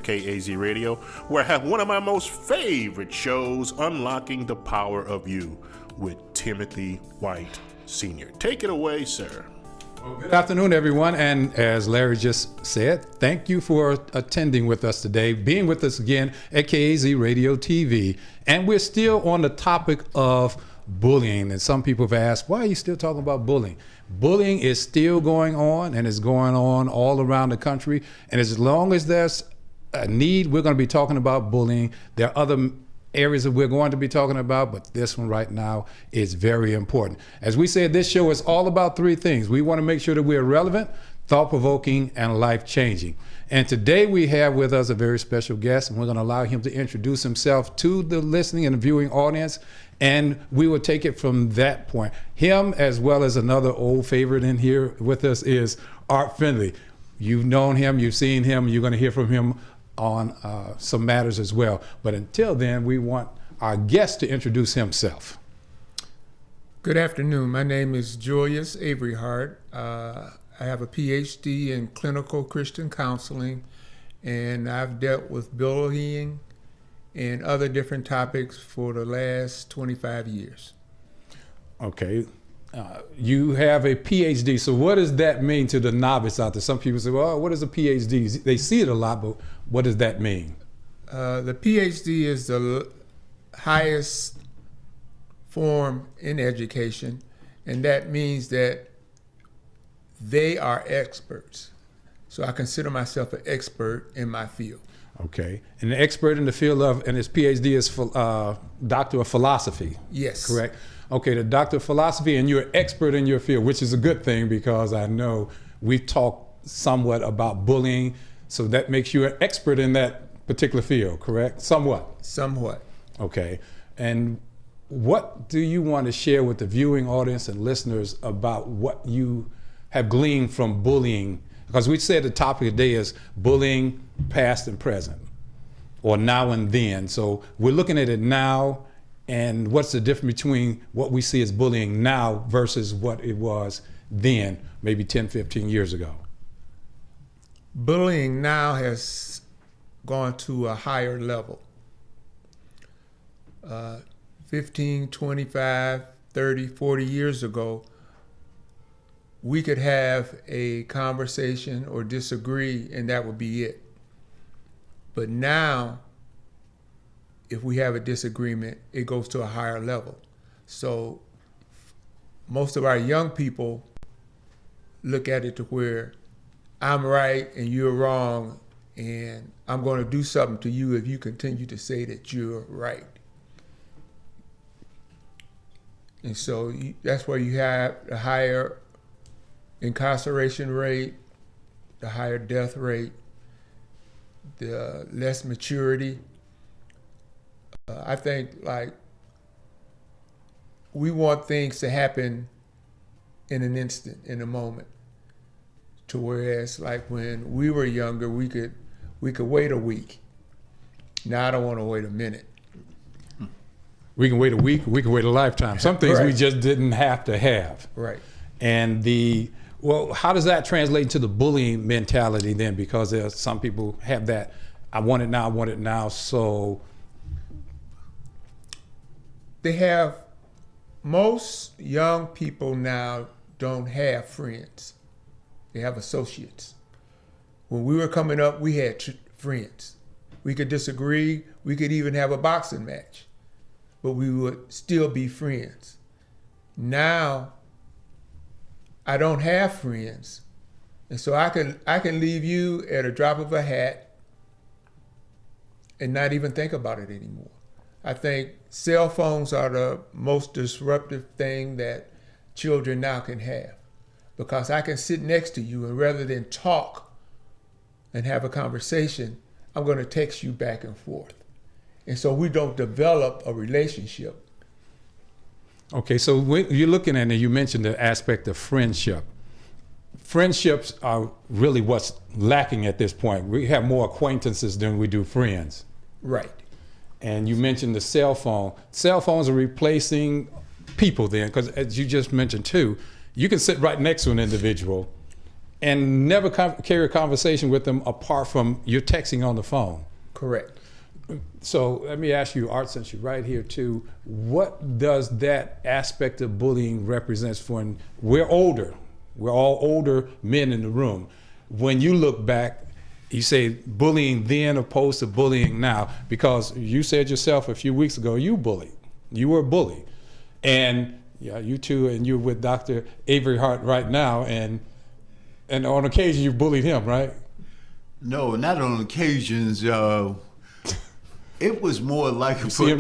KAZ Radio, where I have one of my most favorite shows, Unlocking the Power of You, with Timothy White Sr. Take it away, sir. Well, good afternoon, everyone. And as Larry just said, thank you for attending with us today, being with us again at KAZ Radio TV. And we're still on the topic of bullying. And some people have asked, why are you still talking about bullying? Bullying is still going on, and it's going on all around the country. And as long as there's a need, we're going to be talking about bullying. There are other areas that we're going to be talking about, but this one right now is very important. As we said, this show is all about three things. We want to make sure that we're relevant, thought-provoking, and life-changing. And today we have with us a very special guest, and we're going to allow him to introduce himself to the listening and the viewing audience, and we will take it from that point. Him, as well as another old favorite in here with us, is Art Finley. You've known him, you've seen him, you're going to hear from him on some matters as well. But until then, we want our guest to introduce himself. Good afternoon. My name is Julius Avery Hart. I have a PhD in clinical Christian counseling, and I've dealt with bullying and other different topics for the last 25 years. Okay. You have a PhD, so what does that mean to the novice out there? Some people say, well, what is a PhD? They see it a lot, but what does that mean? The PhD is the highest form in education, and that means that they are experts. So I consider myself an expert in my field. Okay. And an expert in the field of, and his PhD is Doctor of Philosophy. Yes. Correct? Okay, the Doctor of Philosophy, and you're an expert in your field, which is a good thing because I know we've talked somewhat about bullying, so that makes you an expert in that particular field, correct? Somewhat. Somewhat. Okay. And what do you want to share with the viewing audience and listeners about what you have gleaned from bullying? Because we said the topic today is bullying past and present, or now and then. So we're looking at it now, and what's the difference between what we see as bullying now versus what it was then, maybe 10, 15 years ago? Bullying now has gone to a higher level. 15, 25, 30, 40 years ago, we could have a conversation or disagree, and that would be it. But now, if we have a disagreement, it goes to a higher level. So most of our young people look at it to where I'm right and you're wrong, and I'm going to do something to you if you continue to say that you're right. And so that's where you have the higher incarceration rate, the higher death rate, the less maturity. I think, like, we want things to happen in an instant, in a moment. To whereas, like, when we were younger, we could wait a week. Now I don't want to wait a minute. We can wait a week, we can wait a lifetime. Some things Right. we just didn't have to have. Right. And how does that translate into the bullying mentality then? Because there's some people have that, I want it now, so. Most young people now don't have friends. They have associates. When we were coming up, we had friends. We could disagree, we could even have a boxing match, but we would still be friends. Now, I don't have friends, and so I can leave you at a drop of a hat and not even think about it anymore. I think cell phones are the most disruptive thing that children now can have, because I can sit next to you, and rather than talk and have a conversation, I'm going to text you back and forth. And so we don't develop a relationship. Okay, so when you're looking at it, you mentioned the aspect of friendship. Friendships are really what's lacking at this point. We have more acquaintances than we do friends. Right. And you mentioned the cell phone. Cell phones are replacing people then, because as you just mentioned too, you can sit right next to an individual and never carry a conversation with them apart from you're texting on the phone. Correct. So let me ask you, Art, since you're right here too, what does that aspect of bullying represent for, we're older, we're all older men in the room. When you look back, you say bullying then opposed to bullying now, because you said yourself a few weeks ago, you were a bully. And yeah, you too, and you're with Dr. Avery Hart right now, and on occasion you bullied him, right? No, not on occasions. It was more like you see him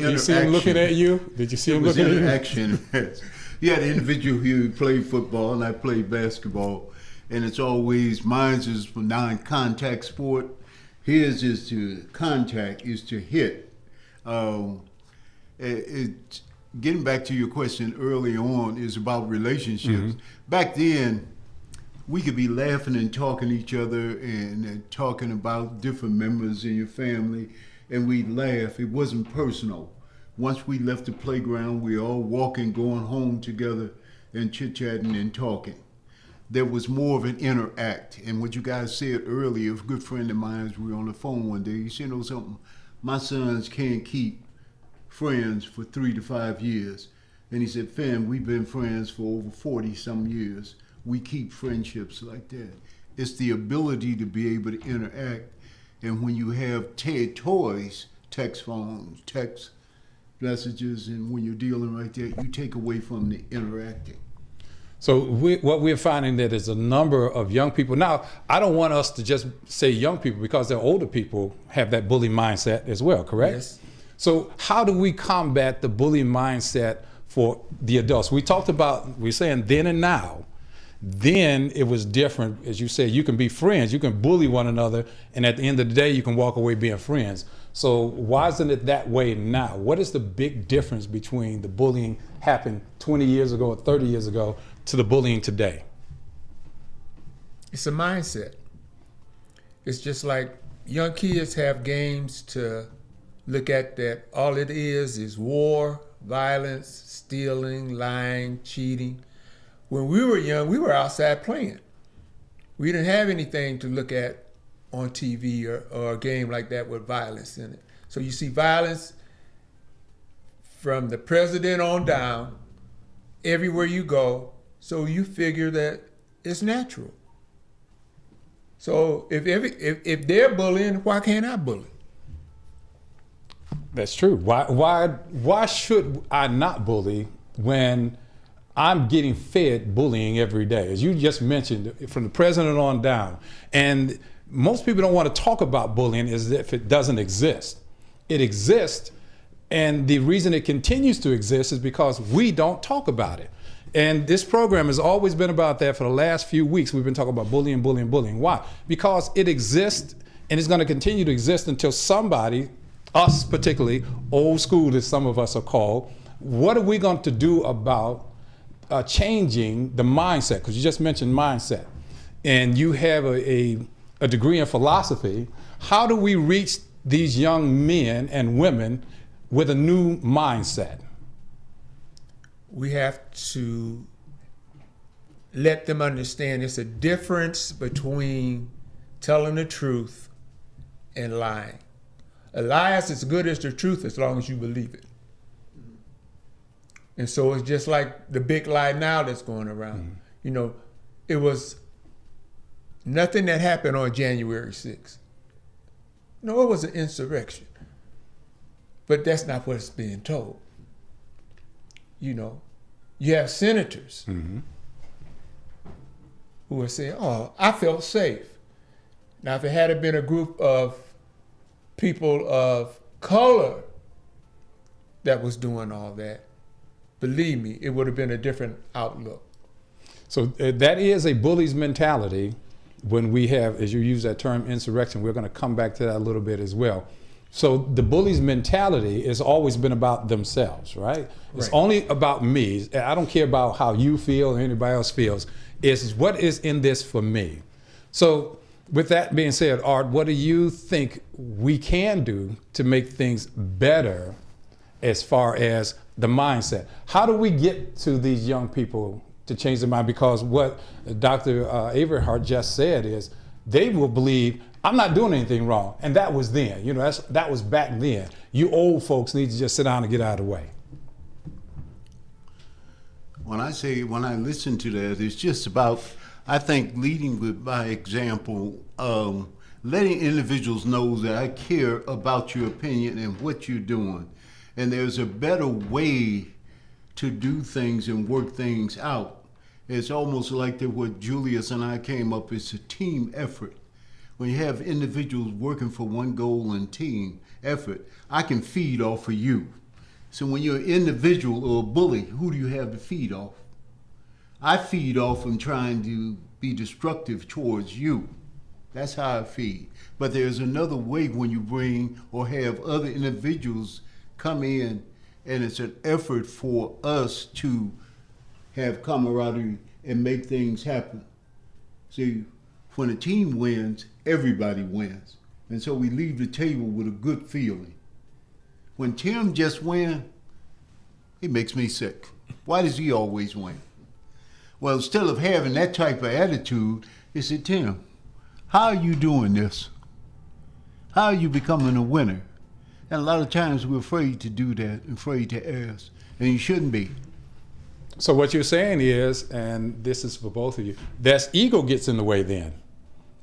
looking at you? Did you see him looking at you? Interaction. You had an individual who played football and I played basketball, and it's always, mine's is for non-contact sport. His is to contact, is to hit. Getting back to your question early on is about relationships. Mm-hmm. Back then, we could be laughing and talking to each other and talking about different members in your family, and we'd laugh. It wasn't personal. Once we left the playground, we were all walking, going home together and chit-chatting and talking. There was more of an interact. And what you guys said earlier, a good friend of mine, we were on the phone one day, he said, you know something, my sons can't keep friends for 3 to 5 years. And he said, fam, we've been friends for over 40 some years. We keep friendships like that. It's the ability to be able to interact. And when you have toys, text phones, text messages, and when you're dealing right there, you take away from the interacting. So what we're finding that is a number of young people. Now, I don't want us to just say young people, because they're older people have that bully mindset as well, correct? Yes. So how do we combat the bully mindset for the adults? We talked about, we're saying then and now. Then it was different. As you said, you can be friends, you can bully one another, and at the end of the day, you can walk away being friends. So why isn't it that way now? What is the big difference between the bullying happened 20 years ago or 30 years ago to the bullying today? It's a mindset. It's just like young kids have games to look at that all it is war, violence, stealing, lying, cheating. When we were young, we were outside playing. We didn't have anything to look at on TV or a game like that with violence in it. So you see violence from the president on down, everywhere you go, so you figure that it's natural. So if they're bullying, why can't I bully? That's true. Why should I not bully when I'm getting fed bullying every day? As you just mentioned, from the president on down. And most people don't want to talk about bullying as if it doesn't exist. It exists, and the reason it continues to exist is because we don't talk about it. And this program has always been about that. For the last few weeks, we've been talking about bullying. Why? Because it exists, and it's going to continue to exist until somebody, us particularly, old school as some of us are called, what are we going to do about changing the mindset? Because you just mentioned mindset, and you have a degree in philosophy. How do we reach these young men and women with a new mindset? We have to let them understand there's a difference between telling the truth and lying. A lie is as good as the truth as long as you believe it. And so it's just like the big lie now that's going around. Mm-hmm. You know, it was nothing that happened on January 6th. No, it was an insurrection. But that's not what's being told. You know, you have senators mm-hmm. who are saying, oh, I felt safe. Now, if it had been a group of people of color that was doing all that, believe me, it would have been a different outlook. So that is a bully's mentality. When we have, as you use that term, insurrection, we're going to come back to that a little bit as well. So the bully's mentality has always been about themselves, right? It's only about me. I don't care about how you feel or anybody else feels. It's what is in this for me. So with that being said, Art, what do you think we can do to make things better as far as the mindset? How do we get to these young people to change their mind, because what Dr. Averhart just said is they will believe I'm not doing anything wrong, and that was then. That was back then. You old folks need to just sit down and get out of the way. When I listen to that, it's just about, I think, leading by example, letting individuals know that I care about your opinion and what you're doing. And there's a better way to do things and work things out. It's almost like what Julius and I came up, it's a team effort. When you have individuals working for one goal and team effort, I can feed off of you. So when you're an individual or a bully, who do you have to feed off? I feed off from trying to be destructive towards you. That's how I feed. But there's another way when you bring or have other individuals come in, and it's an effort for us to have camaraderie and make things happen. See, when a team wins, everybody wins. And so we leave the table with a good feeling. When Tim just wins, it makes me sick. Why does he always win? Well, instead of having that type of attitude, they said, Tim, how are you doing this? How are you becoming a winner? And a lot of times we're afraid to do that, afraid to ask, and you shouldn't be. So what you're saying is, and this is for both of you, that's ego gets in the way then.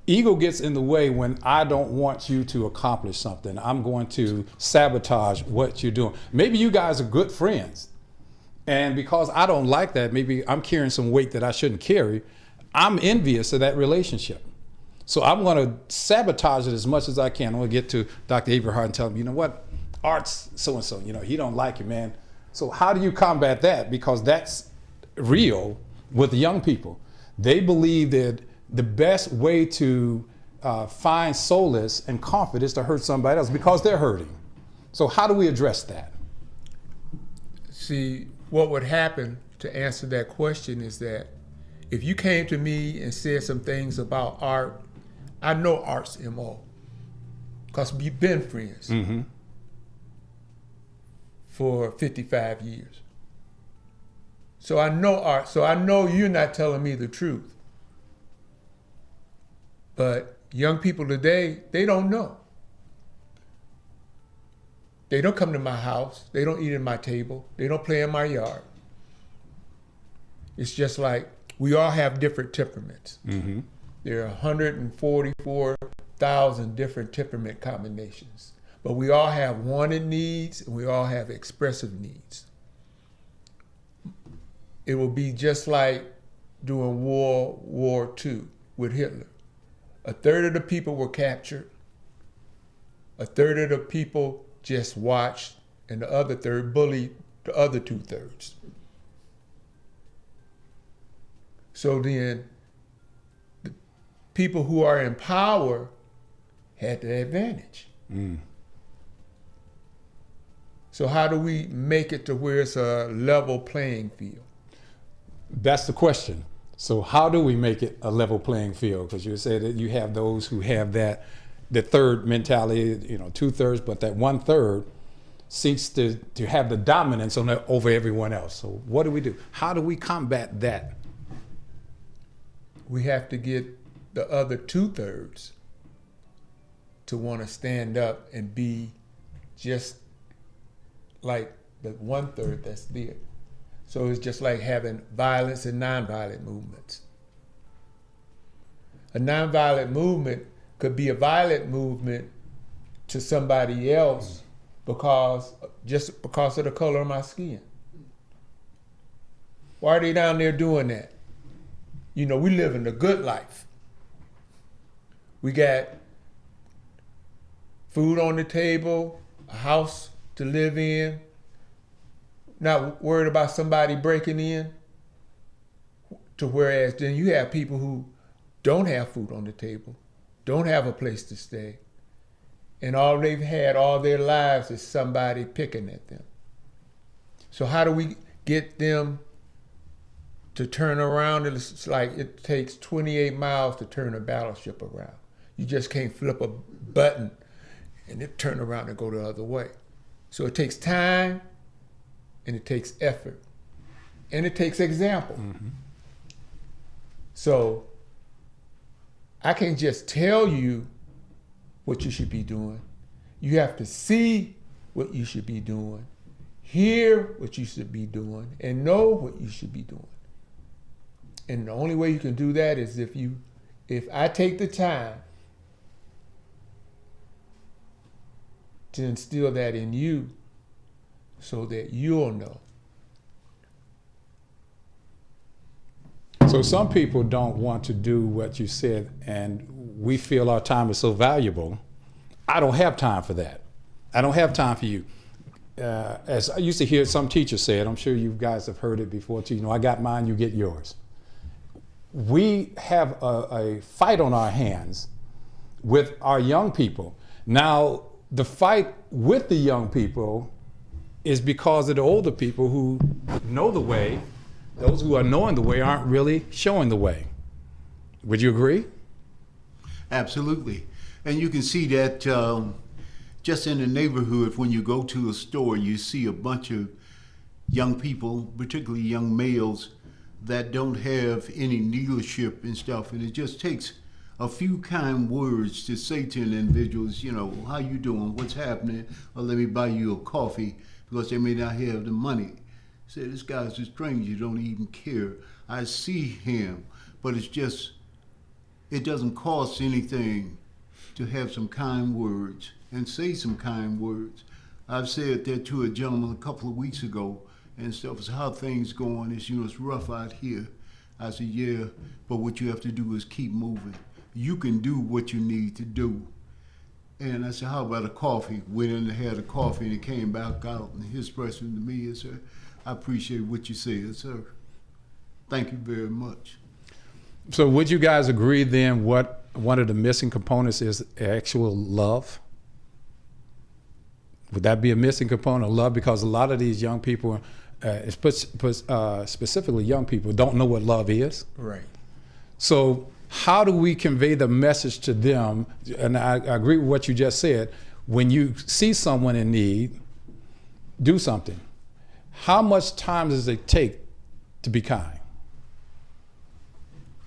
Ego gets in the way when I don't want you to accomplish something. I'm going to sabotage what you're doing. Maybe you guys are good friends, and because I don't like that, maybe I'm carrying some weight that I shouldn't carry, I'm envious of that relationship. So I'm going to sabotage it as much as I can. I'm going to get to Dr. Averhart and tell him, you know what, Art's so-and-so, he don't like you, man. So how do you combat that? Because that's real with young people. They believe that the best way to find solace and comfort is to hurt somebody else because they're hurting. So how do we address that? See, what would happen to answer that question is that if you came to me and said some things about Art, I know Art's MO because we've been friends for 55 years. So I know Art, so I know you're not telling me the truth. But young people today, they don't know. They don't come to my house. They don't eat at my table. They don't play in my yard. It's just like we all have different temperaments. There are 144,000 different temperament combinations. But we all have wanted needs and we all have expressive needs. It will be just like during World War II with Hitler. A third of the people were captured. A third of the people just watched, and the other third bullied the other 2/3. So then the people who are in power had the advantage. So how do we make it to where it's a level playing field? That's the question. So how do we make it a level playing field? Because you said that you have those who have that, the third mentality, 2/3, but that 1/3 seeks to have the dominance over everyone else. So what do we do? How do we combat that? We have to get the other 2/3 to want to stand up and be just like the 1/3 that's there. So it's just like having violence and nonviolent movements. A nonviolent movement could be a violent movement to somebody else because of the color of my skin. Why are they down there doing that? We live in the good life. We got food on the table, a house to live in, not worried about somebody breaking in. To whereas then you have people who don't have food on the table, don't have a place to stay, and all they've had all their lives is somebody picking at them. So how do we get them to turn around? It's like it takes 28 miles to turn a battleship around. You just can't flip a button and it turn around and go the other way. So it takes time, and it takes effort, and it takes example. So I can't just tell you what you should be doing. You have to see what you should be doing, hear what you should be doing, and know what you should be doing. And the only way you can do that is if I take the time to instill that in you so that you'll know. So some people don't want to do what you said, and we feel our time is so valuable. I don't have time for that. I don't have time for you. As I used to hear some teachers say it, I'm sure you guys have heard it before too, I got mine, you get yours. We have a fight on our hands with our young people. Now, the fight with the young people is because of the older people who know the way. Those who are knowing the way aren't really showing the way. Would you agree? Absolutely. And you can see that just in the neighborhood, when you go to a store, you see a bunch of young people, particularly young males, that don't have any leadership and stuff. And it just takes a few kind words to say to an individual, how you doing, what's happening, or let me buy you a coffee, because they may not have the money. Say, this guy's a stranger, don't even care. I see him, but it doesn't cost anything to have some kind words and say some kind words. I've said that to a gentleman a couple of weeks ago, and stuff is how things going. It's rough out here. I said, yeah, but what you have to do is keep moving. You can do what you need to do. And I said, how about a coffee? Went in and had a coffee, and he came back out, and his expression to me is, I appreciate what you said, sir. Thank you very much. So would you guys agree then what one of the missing components is actual love? Would that be a missing component of love? Because a lot of these young people, specifically young people, don't know what love is. Right. So how do we convey the message to them? And I agree with what you just said. When you see someone in need, do something. How much time does it take to be kind?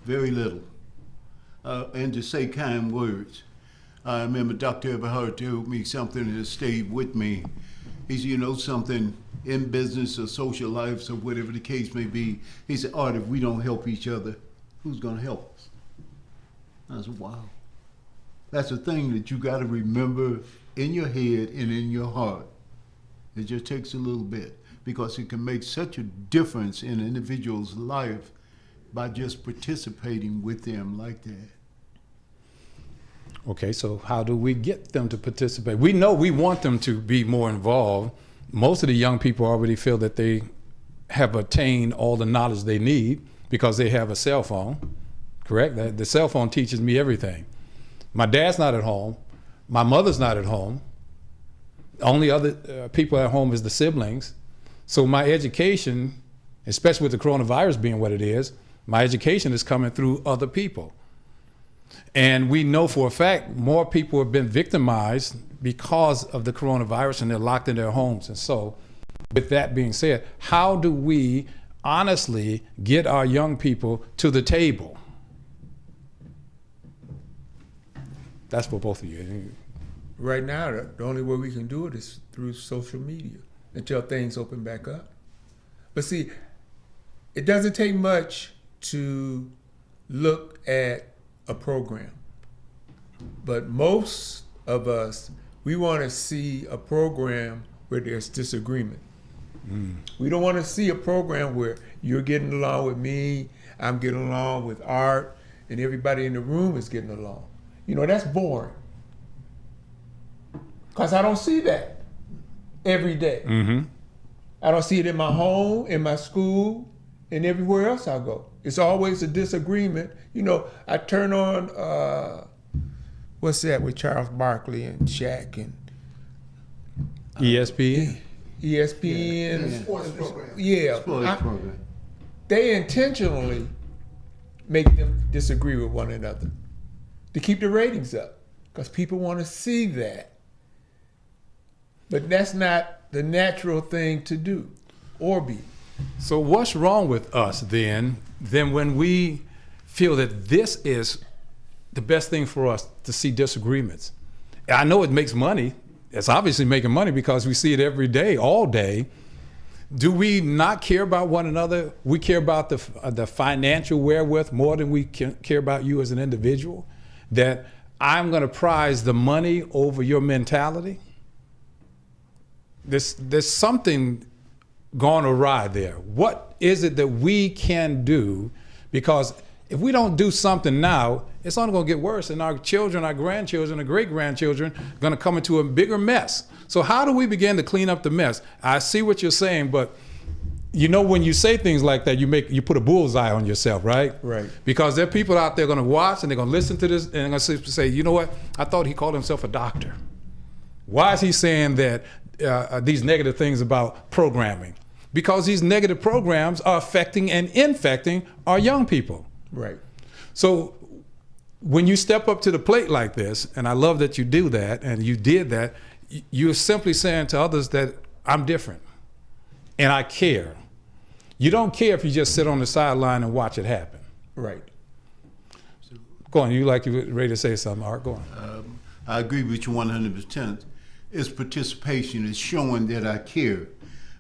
Very little. And to say kind words. I remember Dr. Everhart told me something that stayed with me. He said, something in business or social life or whatever the case may be. He said, Art, if we don't help each other, who's going to help us? I said, wow. That's a thing that you got to remember in your head and in your heart. It just takes a little bit, because it can make such a difference in an individual's life by just participating with them like that. Okay, so how do we get them to participate? We know we want them to be more involved. Most of the young people already feel that they have attained all the knowledge they need because they have a cell phone, correct? The cell phone teaches me everything. My dad's not at home. My mother's not at home. The only other people at home is the siblings. So my education, especially with the coronavirus being what it is, my education is coming through other people. And we know for a fact more people have been victimized because of the coronavirus, and they're locked in their homes. And so with that being said, how do we honestly get our young people to the table? That's for both of you. Right now, the only way we can do it is through social media until things open back up. But see, it doesn't take much to look at a program. But most of us, we want to see a program where there's disagreement. We don't want to see a program where you're getting along with me, I'm getting along with Art, and everybody in the room is getting along. That's boring. Because I don't see that every day. Mm-hmm. I don't see it in my home, in my school, and everywhere else I go. It's always a disagreement. I turn on, what's that with Charles Barkley and Shaq and ESPN? ESPN. Sports program. Yeah. Sports program. They intentionally make them disagree with one another to keep the ratings up, because people want to see that. But that's not the natural thing to do or be. So what's wrong with us then when we feel that this is the best thing for us to see disagreements. I know it makes money. It's obviously making money because we see it every day, all day. Do we not care about one another? We care about the financial wherewith more than we care about you as an individual? That I'm going to prize the money over your mentality? There's something gone awry there. What is it that we can do? Because if we don't do something now, it's only going to get worse, and our children, our grandchildren, our great-grandchildren are going to come into a bigger mess. So how do we begin to clean up the mess? I see what you're saying, but you know, when you say things like that, you put a bullseye on yourself, right? Right. Because there are people out there going to watch and they're going to listen to this and they're going to say, you know what? I thought he called himself a doctor. Why is he saying that these negative things about programming? Because these negative programs are affecting and infecting our young people. Right. So when you step up to the plate like this, and I love that you do that, and you did that, you're simply saying to others that I'm different and I care. You don't care if you just sit on the sideline and watch it happen. Right. Go on, you ready to say something, Art? Go on. I agree with you 100%. It's participation. It's showing that I care.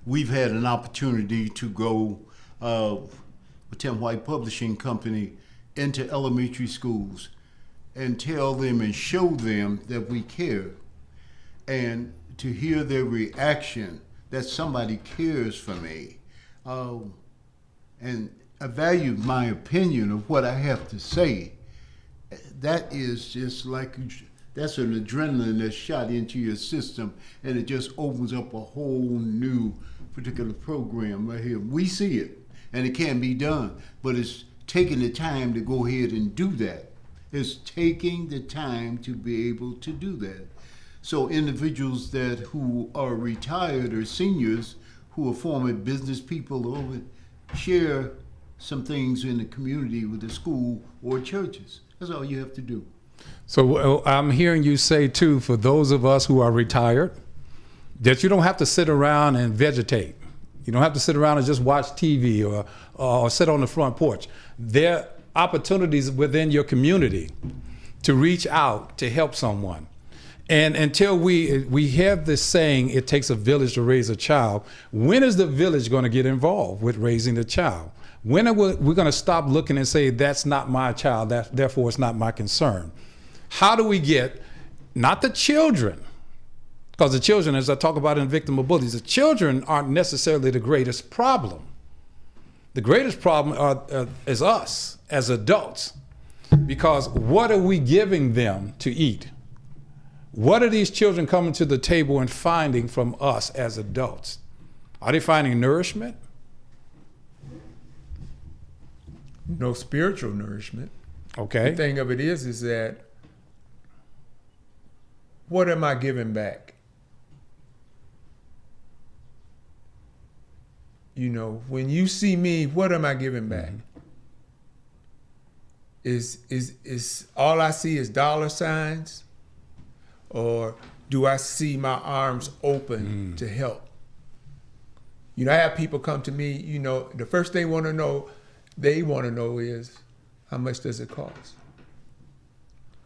We've had an opportunity to go with Tim White Publishing Company into elementary schools and tell them and show them that we care. And to hear their reaction that somebody cares for me. And I value my opinion of what I have to say. That is just like, that's an adrenaline that's shot into your system, and it just opens up a whole new particular program right here. We see it, and it can be done, but it's taking the time to go ahead and do that. It's taking the time to be able to do that. So individuals who are retired or seniors who are former business people or share some things in the community with the school or churches. That's all you have to do. So I'm hearing you say too, for those of us who are retired, that you don't have to sit around and vegetate. You don't have to sit around and just watch TV or sit on the front porch. There are opportunities within your community to reach out to help someone. And until we have this saying, it takes a village to raise a child, when is the village going to get involved with raising the child? When are we going to stop looking and say, that's not my child, therefore it's not my concern? How do we get, not the children, because the children, as I talk about in Victim of Bullies, the children aren't necessarily the greatest problem. The greatest problem is us as adults, because what are we giving them to eat? What are these children coming to the table and finding from us as adults? Are they finding nourishment? No spiritual nourishment. Okay. The thing of it is that what am I giving back? You know, when you see me, what am I giving back? Is all I see is dollar signs? Or do I see my arms open to help? You know, I have people come to me, you know, the first thing they want to know is, how much does it cost?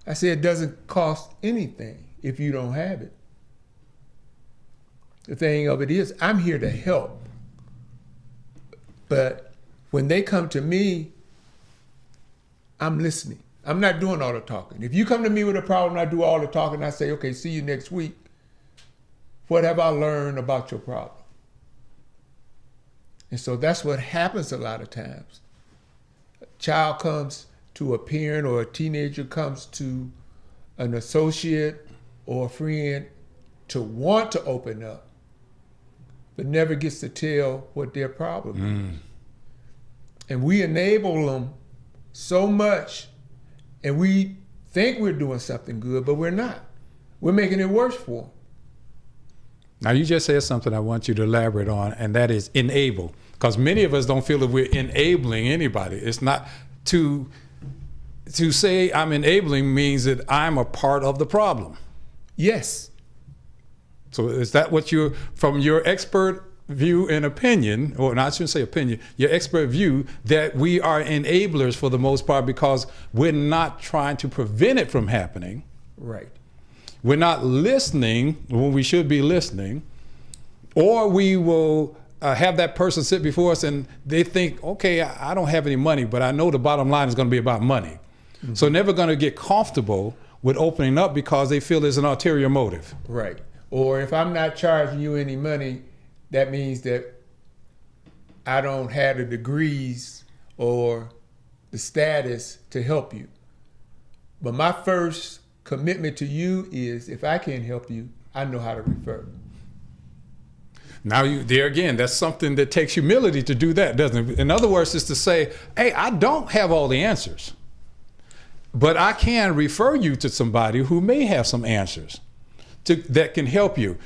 I say it doesn't cost anything if you don't have it. The thing of it is, I'm here to help. But when they come to me, I'm listening. I'm not doing all the talking. If you come to me with a problem, I do all the talking. I say, okay, see you next week. What have I learned about your problem? And so that's what happens a lot of times. A child comes to a parent, or a teenager comes to an associate or a friend to want to open up, but never gets to tell what their problem is. And we enable them so much, and we think we're doing something good, but we're not. We're making it worse for them. Now, you just said something I want you to elaborate on, and that is enable. Because many of us don't feel that we're enabling anybody. It's not to say I'm enabling means that I'm a part of the problem. Yes. So is that what from your expert view and opinion, or not, I shouldn't say opinion, your expert view that we are enablers for the most part because we're not trying to prevent it from happening. Right. We're not listening when we should be listening, or we will have that person sit before us and they think, okay, I don't have any money, but I know the bottom line is going to be about money. Mm-hmm. So never going to get comfortable with opening up because they feel there's an ulterior motive. Right. Or if I'm not charging you any money, that means that I don't have the degrees or the status to help you. But my first commitment to you is if I can't help you, I know how to refer. Now, there again, that's something that takes humility to do that, doesn't it? In other words, is to say, hey, I don't have all the answers, but I can refer you to somebody who may have some answers that can help you.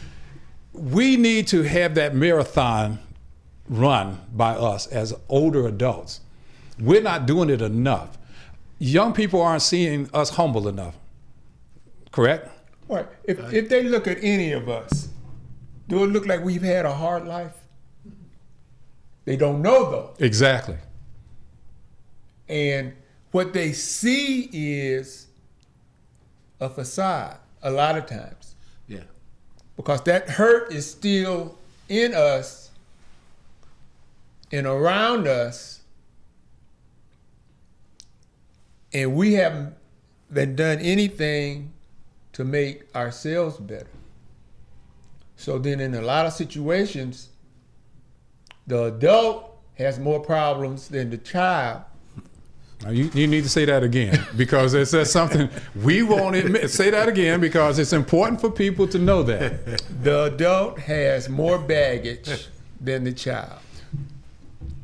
We need to have that marathon run by us as older adults. We're not doing it enough. Young people aren't seeing us humble enough, correct? Right. If they look at any of us, do it look like we've had a hard life? They don't know, though. Exactly. And what they see is a facade a lot of times. Yeah. Because that hurt is still in us and around us, and we haven't done anything to make ourselves better. So then in a lot of situations, the adult has more problems than the child. Now you need to say that again because it's something we won't admit. Say that again because it's important for people to know that. The adult has more baggage than the child.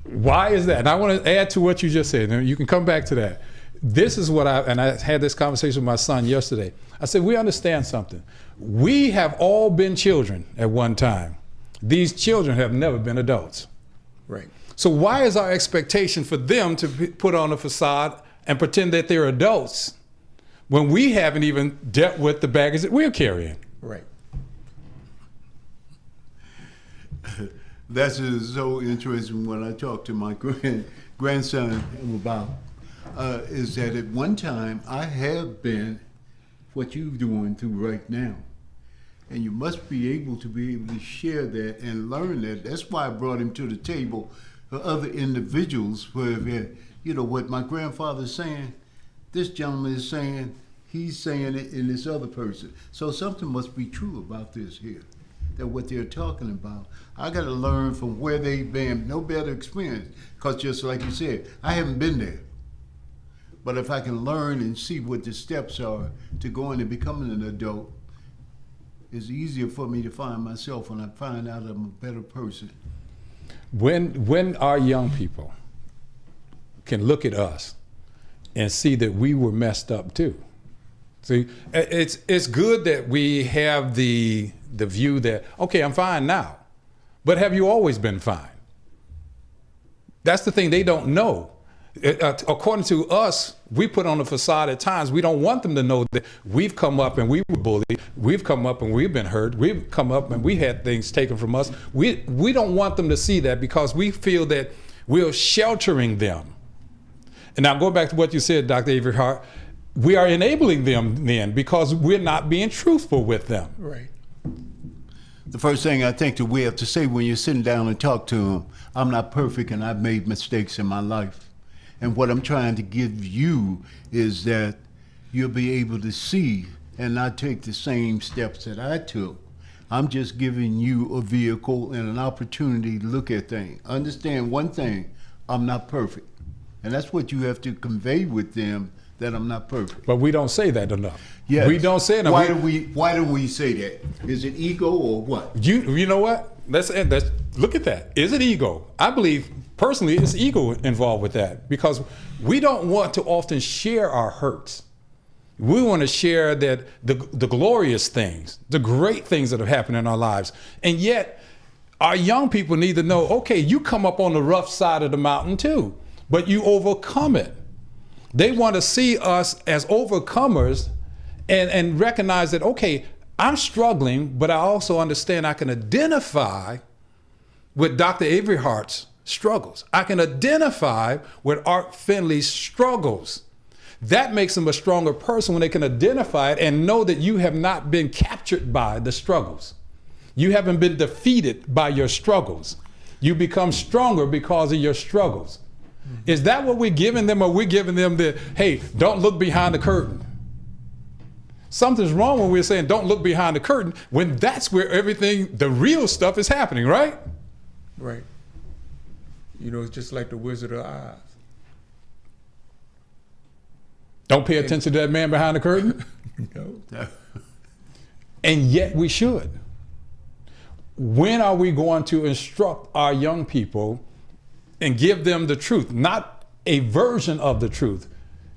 Why is that? And I want to add to what you just said. Now, you can come back to that. This is what I had this conversation with my son yesterday. I said, we understand something. We have all been children at one time. These children have never been adults. Right. So why is our expectation for them to put on a facade and pretend that they're adults when we haven't even dealt with the baggage that we're carrying? Right. That's so interesting when I talk to my grandson about is that at one time I have been what you're doing through right now. And you must be able to share that and learn that. That's why I brought him to the table for other individuals where, you know, what my grandfather's saying, this gentleman is saying, he's saying it in this other person. So something must be true about this here, that what they're talking about. I got to learn from where they've been, no better experience, because just like you said, I haven't been there. But if I can learn and see what the steps are to going and becoming an adult, it's easier for me to find myself when I find out I'm a better person. When our young people can look at us and see that we were messed up too. See, it's good that we have the view that, okay, I'm fine now, but have you always been fine? That's the thing they don't know. According to us, we put on a facade at times. We don't want them to know that we've come up and we were bullied. We've come up and we've been hurt. We've come up and we had things taken from us. We don't want them to see that because we feel that we're sheltering them. And now go back to what you said, Dr. Avery Hart. We are enabling them then because we're not being truthful with them. Right. The first thing I think that we have to say when you're sitting down and talk to them, I'm not perfect and I've made mistakes in my life. And what I'm trying to give you is that you'll be able to see and not take the same steps that I took. I'm just giving you a vehicle and an opportunity to look at things. Understand one thing, I'm not perfect. And that's what you have to convey with them, that I'm not perfect. But we don't say that enough. Yes. We don't say enough. Why do we say that? Is it ego or what? You know what? Let's look at that. Is it ego? I believe personally it's ego involved with that because we don't want to often share our hurts. We want to share that the glorious things, the great things that have happened in our lives. And yet our young people need to know, okay, you come up on the rough side of the mountain too, but you overcome it. They want to see us as overcomers and recognize that, okay, I'm struggling, but I also understand I can identify with Dr. Avery Hart's struggles. I can identify with Art Finley's struggles. That makes them a stronger person when they can identify it and know that you have not been captured by the struggles. You haven't been defeated by your struggles. You become stronger because of your struggles. Is that what we're giving them, or we're giving them the, hey, don't look behind the curtain? Something's wrong when we're saying don't look behind the curtain, when that's where everything, the real stuff is happening, right? Right. You know, it's just like the Wizard of Oz. Don't pay attention to that man behind the curtain. No. And yet we should. When are we going to instruct our young people and give them the truth, not a version of the truth?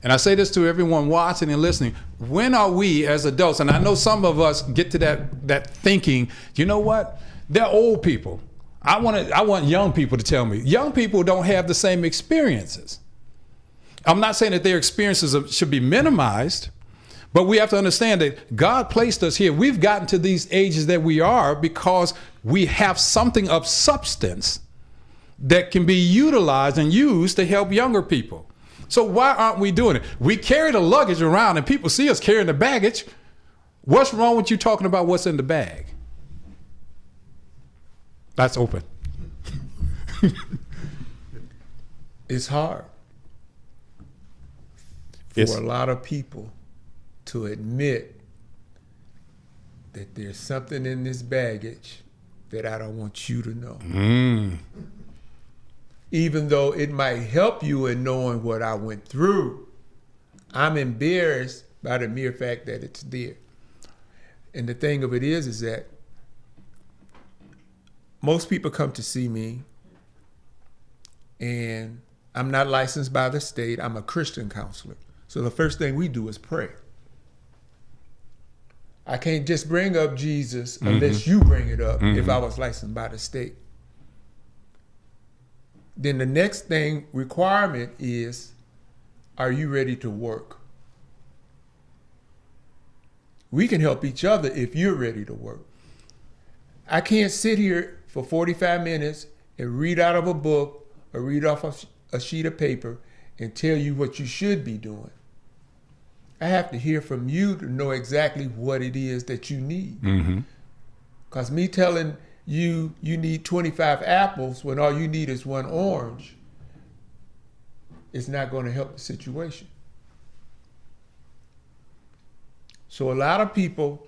And I say this to everyone watching and listening. When are we as adults, and I know some of us get to that thinking, you know what? They're old people. I want young people to tell me. Young people don't have the same experiences. I'm not saying that their experiences should be minimized, but we have to understand that God placed us here. We've gotten to these ages that we are because we have something of substance that can be utilized and used to help younger people. So why aren't we doing it? We carry the luggage around and people see us carrying the baggage. What's wrong with you talking about what's in the bag? That's open. It's hard for a lot of people to admit that there's something in this baggage that I don't want you to know. Even though it might help you in knowing what I went through, I'm embarrassed by the mere fact that it's there. And the thing of it is that most people come to see me, and I'm not licensed by the state. I'm a Christian counselor. So the first thing we do is pray. I can't just bring up Jesus unless you bring it up if I was licensed by the state. Then the next requirement is, are you ready to work? We can help each other if you're ready to work. I can't sit here for 45 minutes and read out of a book or read off a sheet of paper and tell you what you should be doing. I have to hear from you to know exactly what it is that you need. Because me telling you need 25 apples when all you need is one orange, it's not going to help the situation. So a lot of people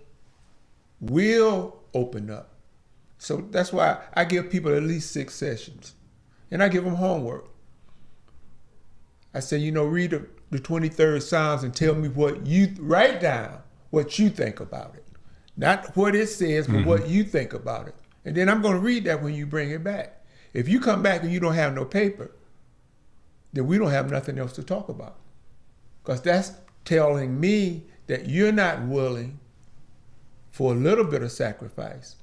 will open up. So that's why I give people at least 6 sessions. And I give them homework. I say, read the 23rd Psalms and tell me write down what you think about it. Not what it says, but what you think about it. And then I'm going to read that when you bring it back. If you come back and you don't have no paper, then we don't have nothing else to talk about. Because that's telling me that you're not willing for a little bit of sacrifice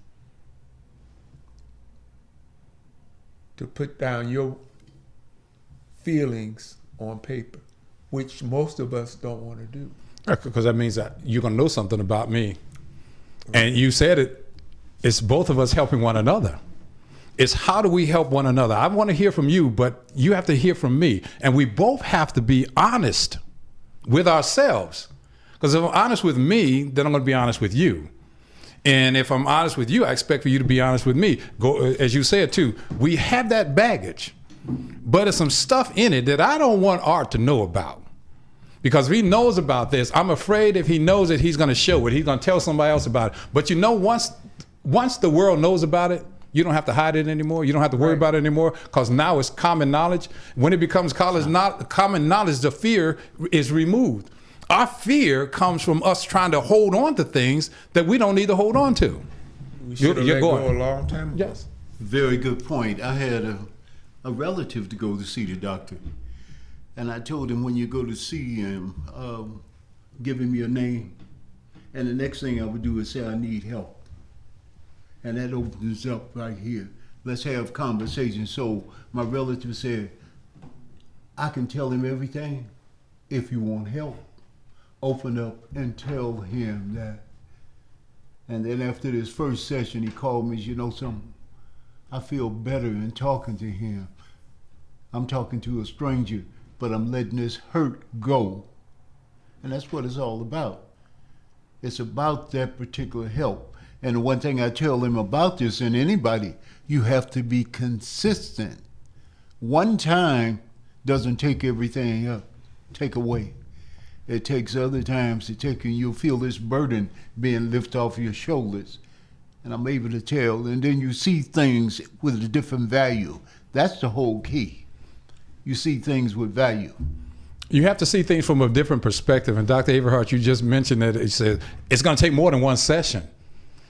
to put down your feelings on paper, which most of us don't want to do. Because that means that you're going to know something about me. And you said it's both of us helping one another. It's how do we help one another? I want to hear from you, but you have to hear from me. And we both have to be honest with ourselves. Because if I'm honest with me, then I'm going to be honest with you. And if I'm honest with you, I expect for you to be honest with me. As you said too, we have that baggage, but there's some stuff in it that I don't want Art to know about. Because if he knows about this, I'm afraid if he knows it, he's going to show it. He's going to tell somebody else about it. But once the world knows about it, you don't have to hide it anymore. You don't have to worry about it anymore, because now it's common knowledge. When it becomes common knowledge, the fear is removed. Our fear comes from us trying to hold on to things that we don't need to hold on to. We should have let go a long time ago. Yes. Very good point. I had a relative to go to see the doctor. And I told him, when you go to see him, give him your name. And the next thing I would do is say, I need help. And that opens up right here. Let's have conversation. So my relative said, I can tell him everything if you want help. Open up and tell him that. And then after this first session, he called me, you know something? I feel better in talking to him. I'm talking to a stranger, but I'm letting this hurt go. And that's what it's all about. It's about that particular help. And the one thing I tell them about this, and anybody, you have to be consistent. One time doesn't take everything take away. It takes other times to take, and you'll feel this burden being lifted off your shoulders. And I'm able to tell, and then you see things with a different value. That's the whole key. You see things with value. You have to see things from a different perspective. And Dr. Averhart, you just mentioned that. He said it's going to take more than one session.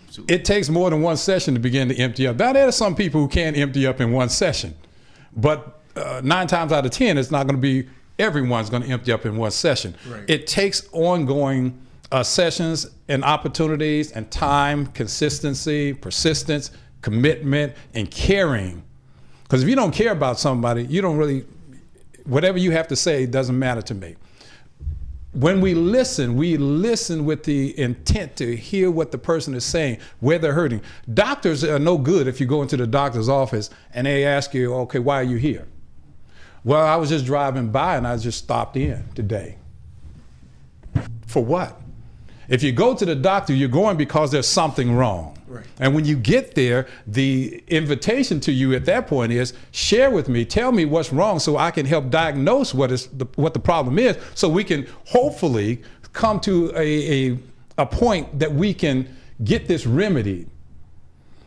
Absolutely. It takes more than one session to begin to empty up. Now, there are some people who can't empty up in one session. But 9 times out of 10, it's not going to be everyone's going to empty up in one session. Right. It takes ongoing sessions and opportunities and time, consistency, persistence, commitment, and caring. Because if you don't care about somebody, you don't really, whatever you have to say doesn't matter to me. When we listen with the intent to hear what the person is saying, where they're hurting. Doctors are no good if you go into the doctor's office and they ask you, okay, why are you here? Well, I was just driving by and I just stopped in today. For what? If you go to the doctor, you're going because there's something wrong. Right. And when you get there, the invitation to you at that point is, share with me, tell me what's wrong so I can help diagnose what the problem is, so we can hopefully come to a point that we can get this remedied.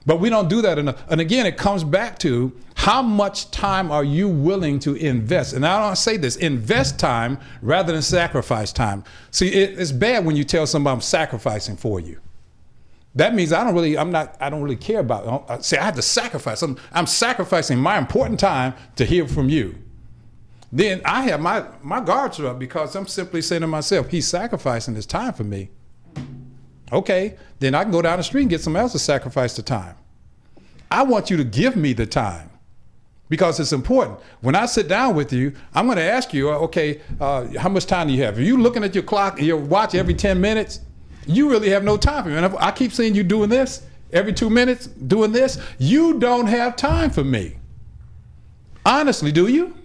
But we don't do that enough. And again, it comes back to how much time are you willing to invest? And I don't say this, invest time rather than sacrifice time. See, it's bad when you tell somebody I'm sacrificing for you. That means I don't really care about it. Say I have to sacrifice. I'm sacrificing my important time to hear from you. Then I have my guards are up because I'm simply saying to myself, he's sacrificing his time for me. Okay, then I can go down the street and get someone else to sacrifice the time. I want you to give me the time because it's important. When I sit down with you, I'm going to ask you, okay, how much time do you have? Are you looking at your clock, your watch every 10 minutes? You really have no time for me. And if I keep seeing you doing this every 2 minutes, doing this, you don't have time for me. Honestly, do you?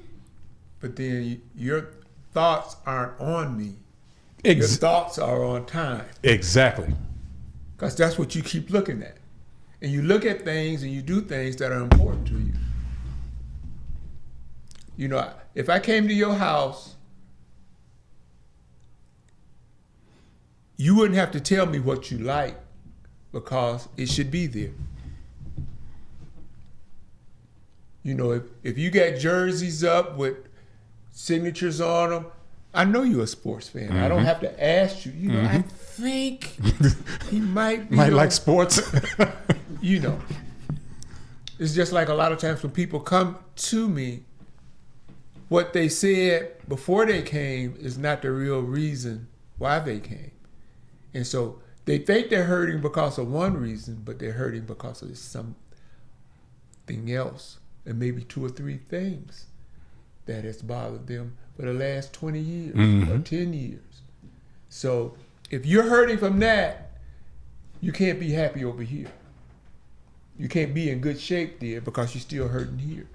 But then your thoughts aren't on me. Your thoughts are on time. Exactly. Because that's what you keep looking at. And you look at things and you do things that are important to you. You know, if I came to your house, you wouldn't have to tell me what you like because it should be there. You know, if you got jerseys up with signatures on them, I know you're a sports fan. I don't have to ask you. You know, I think he might be like sports. You know, it's just like a lot of times when people come to me, what they said before they came is not the real reason why they came. And so they think they're hurting because of one reason, but they're hurting because of something else, and maybe 2 or 3 things that has bothered them for the last 20 years or 10 years. So if you're hurting from that, you can't be happy over here. You can't be in good shape there because you're still hurting here.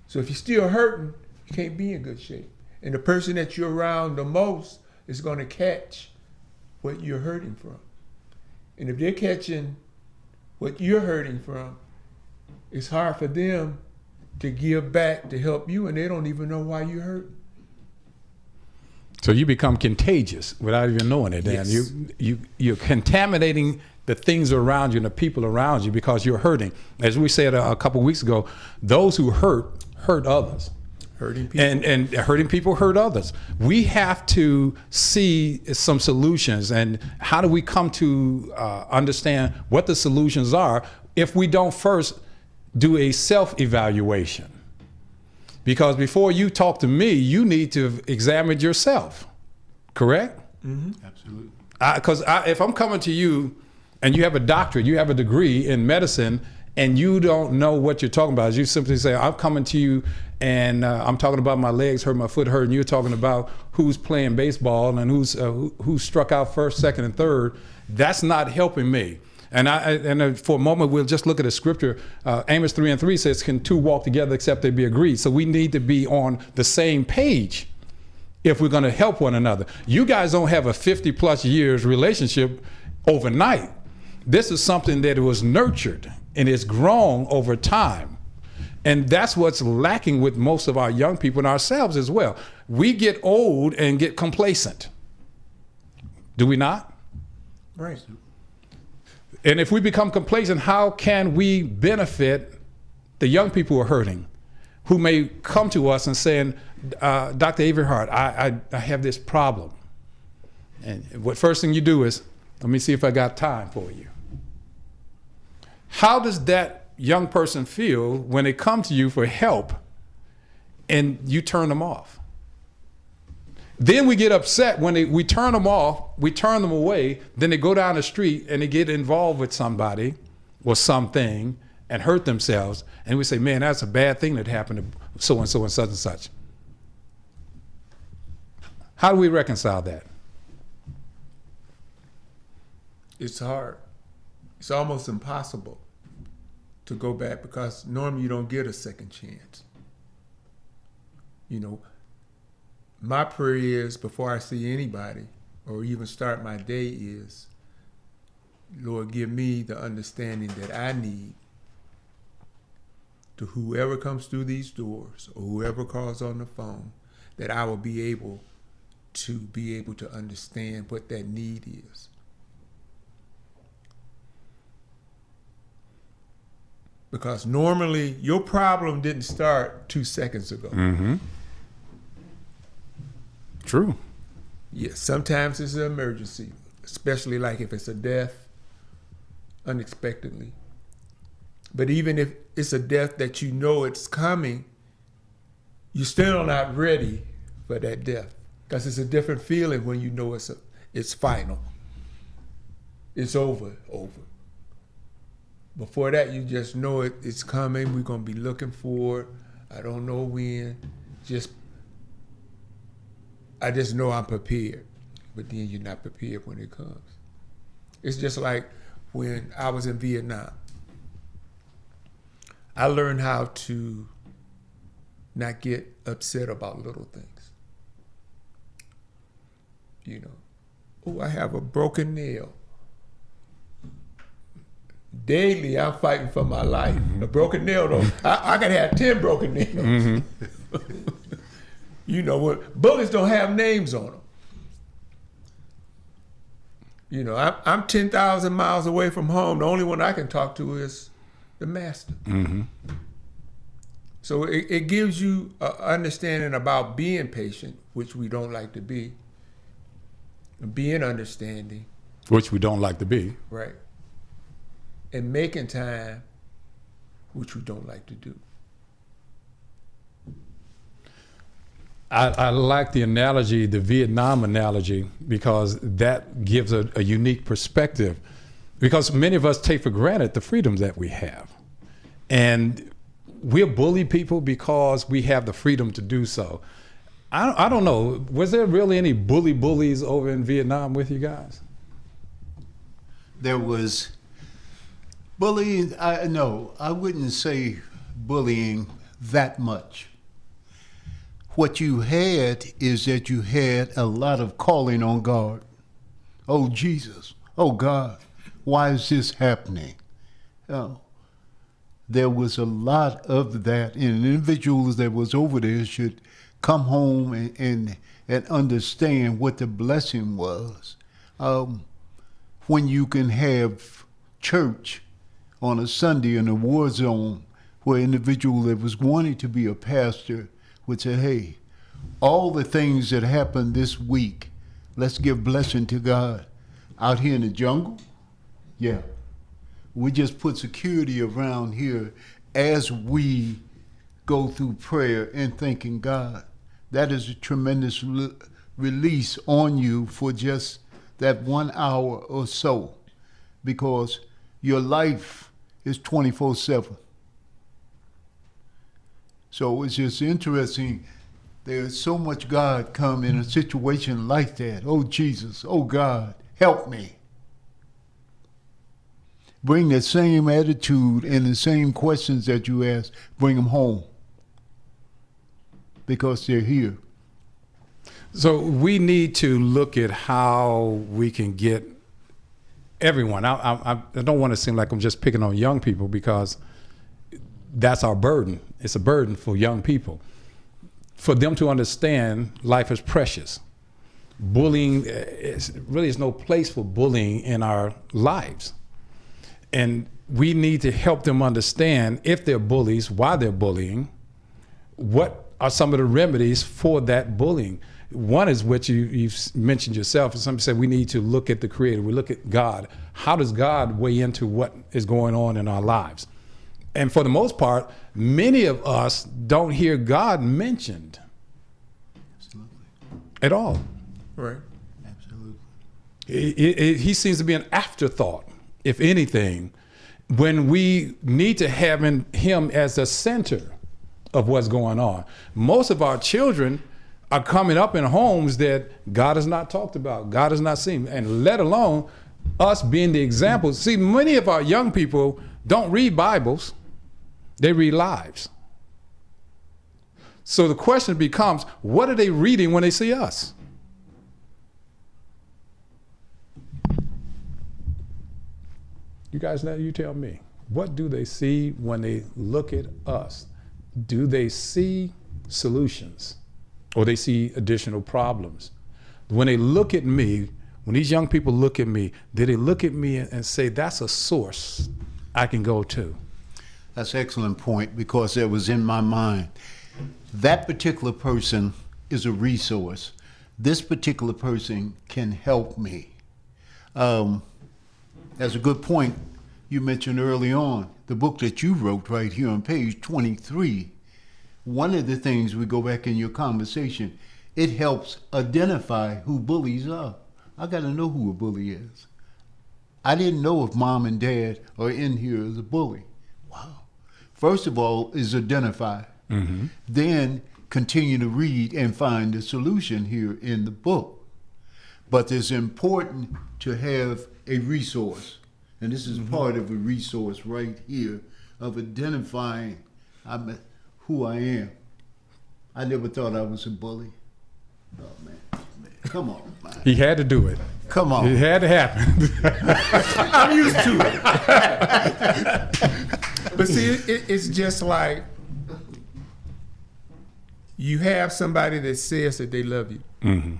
So if you're still hurting, you can't be in good shape. And the person that you're around the most is going to catch what you're hurting from. And if they're catching what you're hurting from, it's hard for them to give back to help you, and they don't even know why you're hurting. So you become contagious without even knowing it, Dan. Yes. You're contaminating the things around you and the people around you because you're hurting. As we said a couple of weeks ago, those who hurt others. Hurting people. And hurting people hurt others. We have to see some solutions, and how do we come to understand what the solutions are if we don't first do a self-evaluation? Because before you talk to me, you need to examine yourself, correct? Absolutely. Because if I'm coming to you and you have a doctorate, you have a degree in medicine, and you don't know what you're talking about, you simply say, I'm coming to you and I'm talking about my legs hurt, my foot hurt, and you're talking about who's playing baseball and who struck out first, second, and third. That's not helping me. And for a moment, we'll just look at a scripture. Amos 3:3 says, "Can two walk together except they be agreed?" So we need to be on the same page if we're going to help one another. You guys don't have a 50 plus years relationship overnight. This is something that was nurtured and it's grown over time. And that's what's lacking with most of our young people and ourselves as well. We get old and get complacent. Do we not? Right. And if we become complacent, how can we benefit the young people who are hurting, who may come to us and saying, Dr. Averhart, I have this problem. And what first thing you do is, let me see if I got time for you. How does that young person feel when they come to you for help and you turn them off? Then we get upset when we turn them off, we turn them away, then they go down the street and they get involved with somebody or something and hurt themselves, and we say, man, that's a bad thing that happened to so-and-so and such and such. How do we reconcile that? It's hard. It's almost impossible to go back because normally you don't get a second chance. You know, my prayer is before I see anybody or even start my day is, Lord, give me the understanding that I need to whoever comes through these doors or whoever calls on the phone, that I will be able to understand what that need is. Because normally your problem didn't start 2 seconds ago. Mm-hmm. True. Yes, sometimes it's an emergency, especially like if it's a death unexpectedly. But even if it's a death that you know it's coming, you're still not ready for that death because it's a different feeling when you know it's final. It's over. Before that, you just know it's coming. We're going to be looking for it. I don't know when. I just know I'm prepared. But then you're not prepared when it comes. It's just like when I was in Vietnam. I learned how to not get upset about little things. You know, oh, I have a broken nail. Daily, I'm fighting for my life. A broken nail, though, I can have 10 broken nails. Mm-hmm. You know what? Bullets don't have names on them. You know, I'm 10,000 miles away from home. The only one I can talk to is the master. Mm-hmm. So it gives you an understanding about being patient, which we don't like to be, and being understanding, Which we don't like to be. right, and making time, which we don't like to do. I like the analogy, the Vietnam analogy, because that gives a unique perspective. Because many of us take for granted the freedoms that we have. And we're bully people because we have the freedom to do so. I don't know, was there really any bullies over in Vietnam with you guys? There was bullying. No, I wouldn't say bullying that much. What you had is that you had a lot of calling on God. Oh, Jesus. Oh, God. Why is this happening? There was a lot of that. And individuals that was over there should come home and understand what the blessing was. When you can have church on a Sunday in a war zone where an individual that was wanting to be a pastor would say, hey, all the things that happened this week, let's give blessing to God. Out here in the jungle, yeah. We just put security around here as we go through prayer and thanking God. That is a tremendous release on you for just that 1 hour or so, because your life is 24/7. So it's just interesting. There's so much God come in a situation like that. Oh, Jesus. Oh, God, help me. bring the same attitude and the same questions that you ask, bring them home. Because they're here. So we need to look at how we can get everyone. I don't want to seem like I'm just picking on young people, because that's our burden. It's a burden for young people. For them to understand life is precious. Bullying, really is no place for bullying in our lives. And we need to help them understand, if they're bullies, why they're bullying, what are some of the remedies for that bullying. One is what you've mentioned yourself. Somebody said we need to look at the Creator. We look at God. How does God weigh into what is going on in our lives? And for the most part, many of us don't hear God mentioned. Absolutely. At all. Right. Absolutely. He seems to be an afterthought, if anything, when we need to have him as the center of what's going on. Most of our children are coming up in homes that God has not talked about, God has not seen, and let alone us being the example. See, many of our young people don't read Bibles, they read lives. So the question becomes, what are they reading when they see us? You guys know, you tell me. What do they see when they look at us? Do they see solutions, or they see additional problems? When they look at me, when these young people look at me, do they look at me and say, that's a source I can go to? That's an excellent point, because it was in my mind. That particular person is a resource. This particular person can help me. That's a good point you mentioned early on. The book that you wrote right here on page 23, one of the things, we go back in your conversation, it helps identify who bullies are. I got to know who a bully is. I didn't know if mom and dad are in here as a bully. Wow. First of all is identify. Mm-hmm. Then continue to read and find the solution here in the book. But it's important to have a resource. And this is part of a resource right here of identifying who I am. I never thought I was a bully. Oh, man. Come on, man. He had to do it. Come on. It had to happen. I'm used to it. But see, it's just like you have somebody that says that they love you, Mm-hmm.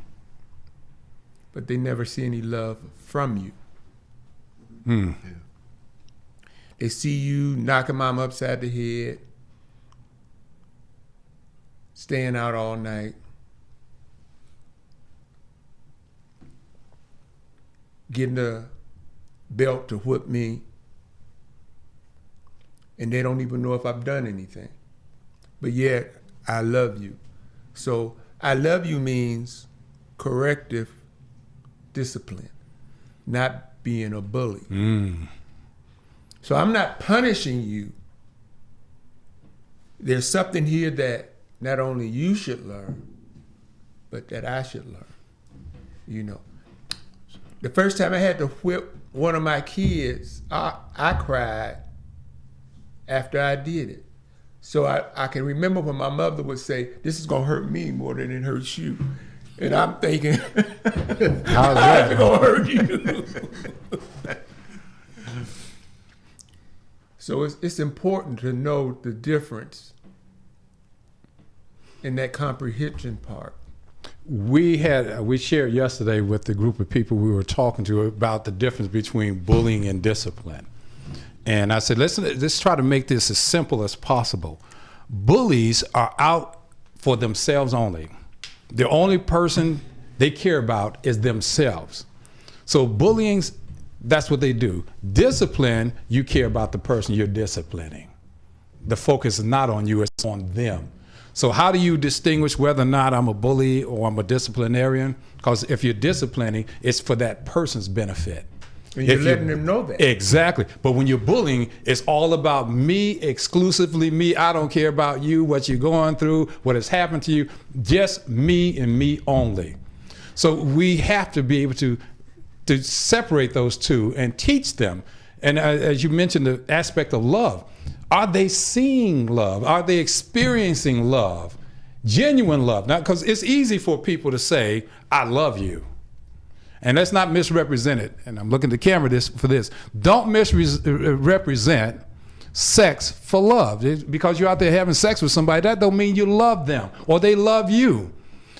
but they never see any love from you. Mm. Yeah. They see you knocking mom upside the head, staying out all night, getting a belt to whip me, and they don't even know if I've done anything. But yet, I love you. So, I love you means corrective discipline, not being a bully. Mm. So I'm not punishing you. There's something here that not only you should learn, but that I should learn. You know, the first time I had to whip one of my kids, I cried after I did it. So I can remember when my mother would say, this is gonna hurt me more than it hurts you. And I'm thinking, How's that? it's gonna hurt you. So it's important to know the difference in that comprehension part. We shared yesterday with the group of people we were talking to about the difference between bullying and discipline. And I said, let's try to make this as simple as possible. Bullies are out for themselves only. The only person they care about is themselves. So bullying, that's what they do. Discipline, you care about the person you're disciplining. The focus is not on you, it's on them. So how do you distinguish whether or not I'm a bully or I'm a disciplinarian? Because if you're disciplining, it's for that person's benefit. And you're letting them know that. Exactly. But when you're bullying, it's all about me, exclusively me. I don't care about you, what you're going through, what has happened to you. Just me and me only. So we have to be able to separate those two and teach them. And as you mentioned, the aspect of love. Are they seeing love? Are they experiencing love? Genuine love. Now, because it's easy for people to say, I love you. And let's not misrepresent it. And I'm looking at the camera for this. Don't misrepresent sex for love. Because you're out there having sex with somebody, that don't mean you love them or they love you.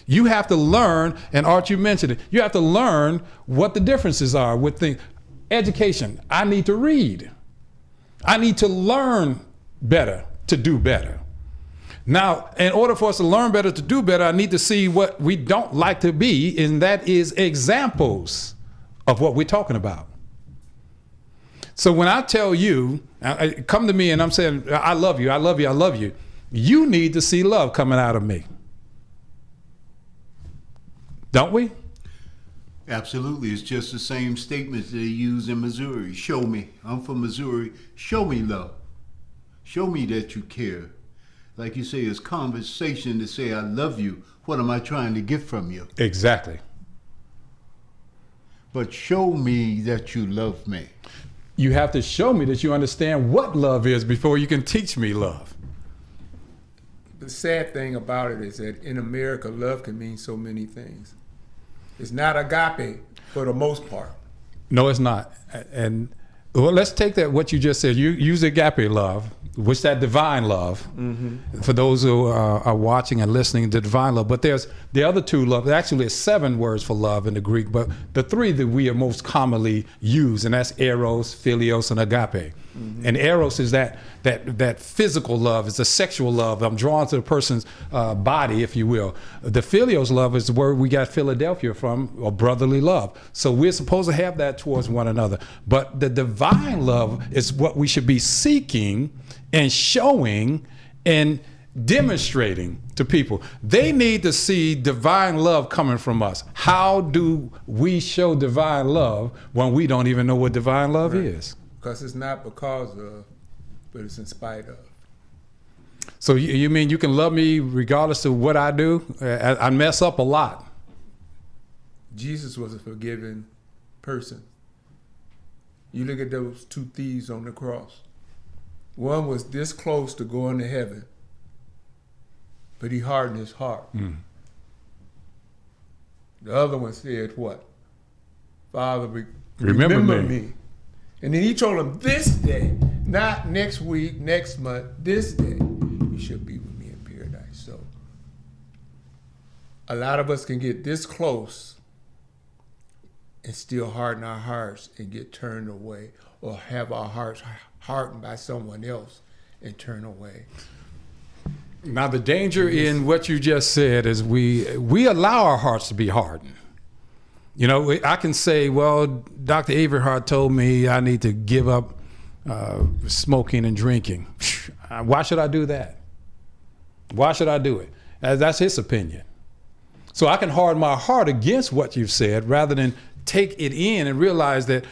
You have to learn, and Art, you mentioned it, you have to learn what the differences are with things. Education, I need to read. I need to learn better to do better. Now, in order for us to learn better to do better, I need to see what we don't like to be, and that is examples of what we're talking about. So when I tell you, come to me and I'm saying, I love you, I love you, I love you, you need to see love coming out of me. Don't we? Absolutely. It's just the same statements they use in Missouri. Show me. I'm from Missouri. Show me love. Show me that you care. Like you say, it's conversation to say, I love you. What am I trying to get from you? Exactly. But show me that you love me. You have to show me that you understand what love is before you can teach me love. The sad thing about it is that in America, love can mean so many things. It's not agape for the most part. No, it's not. And well, let's take that, what you just said. You use agape love, which that divine love. Mm-hmm. For those who are watching and listening, the divine love. But there's the other two love. Actually, it's 7 words for love in the Greek, but the 3 that we are most commonly use, and that's eros, philios, and agape. Mm-hmm. And eros is that physical love. It's a sexual love. I'm drawn to the person's body, if you will. The philios love is where we got Philadelphia from, or brotherly love. So we're supposed to have that towards one another. But the divine love is what we should be seeking and showing and demonstrating to people. They need to see divine love coming from us. How do we show divine love when we don't even know what divine love is? Because it's not because of, but it's in spite of. So you mean you can love me regardless of what I do? I mess up a lot. Jesus was a forgiving person. You look at those 2 thieves on the cross. One was this close to going to heaven, but he hardened his heart. Mm. The other one said what? Father, remember me. And then he told him, this day, not next week, next month, this day, you shall be with me in paradise. So a lot of us can get this close and still harden our hearts and get turned away, or have our hearts hardened by someone else and turn away. Now the danger in what you just said is we allow our hearts to be hardened. You know, I can say, well, Dr. Averhart told me I need to give up smoking and drinking. Why should I do that? Why should I do it? That's his opinion. So I can harden my heart against what you've said rather than take it in and realize that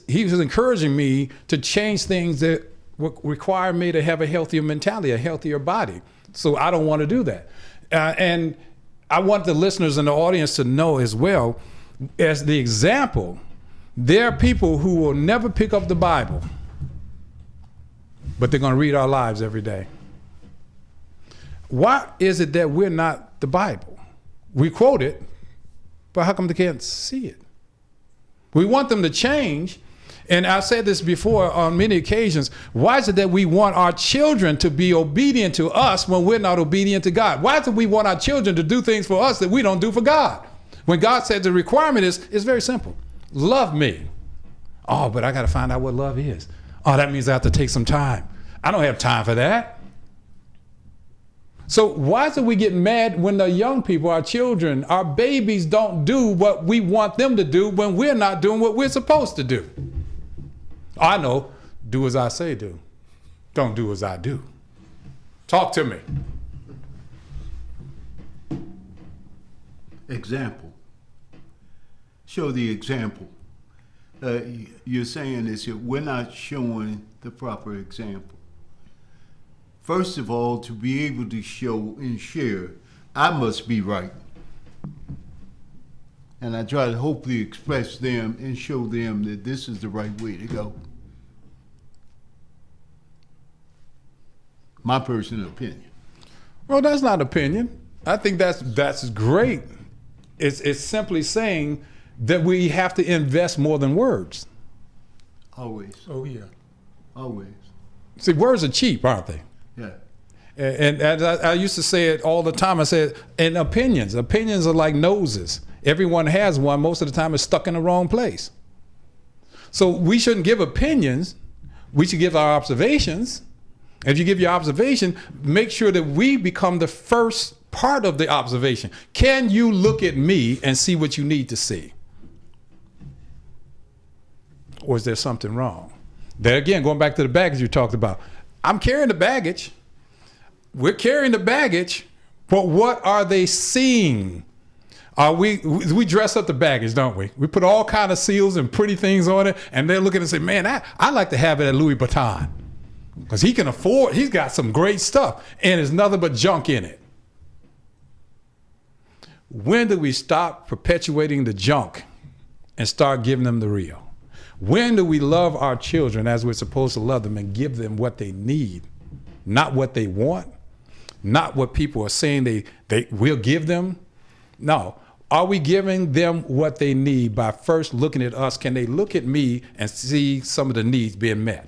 he was encouraging me to change things that require me to have a healthier mentality, a healthier body. So I don't want to do that. And I want the listeners and the audience to know as well, as the example, there are people who will never pick up the Bible, but they're going to read our lives every day. Why is it that we're not the Bible? We quote it, but how come they can't see it? We want them to change. And I've said this before on many occasions. Why is it that we want our children to be obedient to us when we're not obedient to God? Why is it we want our children to do things for us that we don't do for God? When God said the requirement is very simple. Love me. Oh, but I got to find out what love is. Oh, that means I have to take some time. I don't have time for that. So why is it we get mad when the young people, our children, our babies don't do what we want them to do when we're not doing what we're supposed to do? I know, do as I say do. Don't do as I do. Talk to me. Example. Show the example. You're saying is that we're not showing the proper example. First of all, to be able to show and share, I must be right. And I try to hopefully express them and show them that this is the right way to go. My personal opinion. Well, that's not opinion. I think that's great. It's simply saying that we have to invest more than words. Always. Oh yeah. Always. See, words are cheap, aren't they? Yeah. And I used to say it all the time. I said, and opinions are like noses. Everyone has one. Most of the time it's stuck in the wrong place. So we shouldn't give opinions. We should give our observations. If you give your observation, make sure that we become the first part of the observation. Can you look at me and see what you need to see? Or is there something wrong? There again, going back to the baggage you talked about. I'm carrying the baggage. We're carrying the baggage, but what are they seeing? We dress up the baggage, don't we? We put all kind of seals and pretty things on it, and they're looking and say, man, I like to have it at Louis Vuitton. Because he can afford, he's got some great stuff, and there's nothing but junk in it. When do we stop perpetuating the junk and start giving them the real? When do we love our children as we're supposed to love them and give them what they need, not what they want, not what people are saying they will give them? No. Are we giving them what they need by first looking at us? Can they look at me and see some of the needs being met?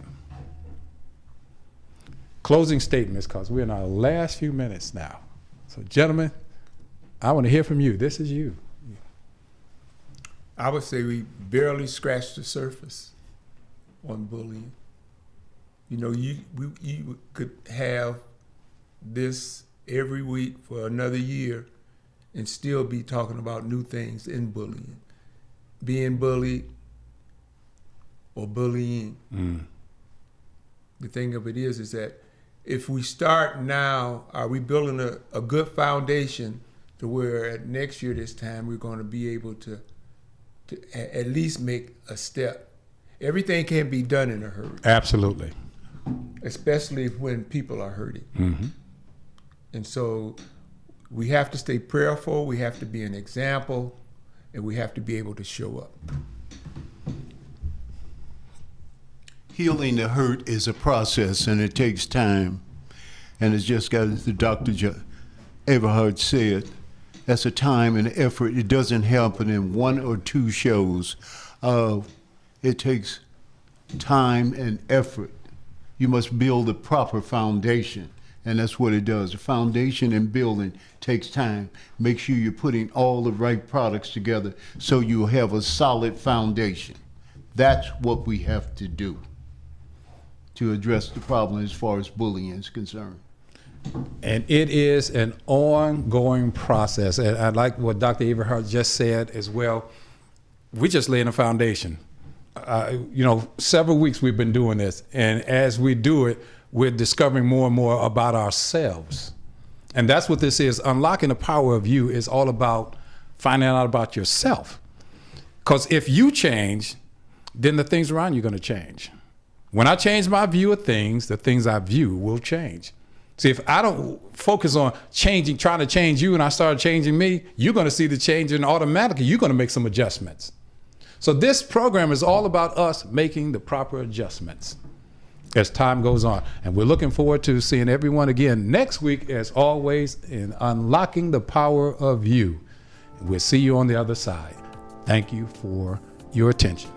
Closing statements, because we're in our last few minutes now. So, gentlemen, I want to hear from you. This is you. I would say we barely scratched the surface on bullying. You know, you could have this every week for another year and still be talking about new things in bullying. Being bullied or bullying. The thing of it is that if we start now, are we building a good foundation to where next year this time we're going to be able to at least make a step? Everything can't be done in a hurry. Absolutely. Especially when people are hurting. Mm-hmm. And so we have to stay prayerful, we have to be an example, and we have to be able to show up. Healing the hurt is a process, and it takes time. And it's just got, as the Dr. Everhart said, that's a time and effort. It doesn't happen in 1 or 2 shows. It takes time and effort. You must build a proper foundation, and that's what it does. The foundation and building takes time. Make sure you're putting all the right products together so you have a solid foundation. That's what we have to do to address the problem as far as bullying is concerned. And it is an ongoing process. And I like what Dr. Everhart just said as well. We're just laying a foundation. Several weeks we've been doing this. And as we do it, we're discovering more and more about ourselves. And that's what this is. Unlocking the power of you is all about finding out about yourself. Because if you change, then the things around you are going to change. When I change my view of things, the things I view will change. See, if I don't focus on changing, trying to change you, and I start changing me, you're going to see the change, and automatically you're going to make some adjustments. So this program is all about us making the proper adjustments as time goes on. And we're looking forward to seeing everyone again next week, as always, in Unlocking the Power of You. We'll see you on the other side. Thank you for your attention.